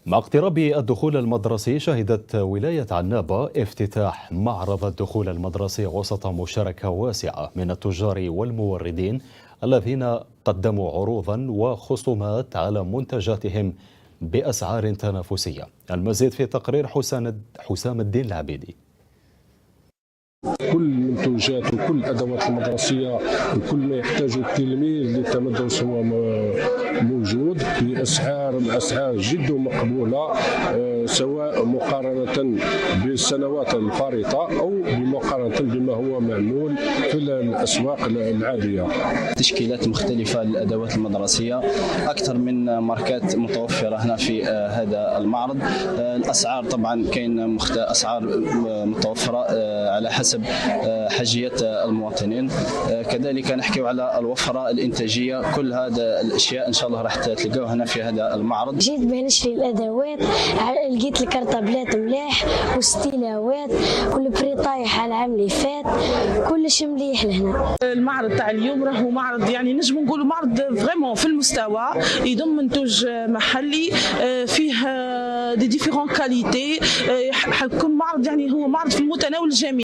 مع اقتراب الدخول المدرسي شهدت ولاية عنابة افتتاح معرض الدخول المدرسي وسط مشاركة واسعة من التجار والموردين الذين قدموا عروضا وخصومات على منتجاتهم بأسعار تنافسية. المزيد في تقرير حسام الدين العبيدي. كل المنتوجات وكل الادوات المدرسيه وكل ما يحتاجه التلميذ للتمدرس هو موجود باسعار جد مقبوله، سواء مقارنه بالسنوات الفارطه او بمقارنه بما هو معمول في الاسواق العاديه. تشكيلات مختلفه للادوات المدرسيه، اكثر من ماركات متوفره هنا في هذا المعرض. الاسعار طبعا كاين اسعار متوفره على حسب حاجية المواطنين، كذلك نحكيو على الوفرة الإنتاجية. كل هذا الأشياء إن شاء الله راح تلقاوها هنا في هذا المعرض. جيت باه نشري الأدوات، لقيت الكرطابلات ملاح والستيلاوات والبري طايح على العام اللي فات، كلش مليح لهنا. المعرض تاع اليوم راهو معرض يعني نجم نقولوا معرض فريمون في المستوى، يضم منتوج محلي فيه دي ديفيرون كاليتي، حيكون معرض يعني هو معرض في المتناول الجميع.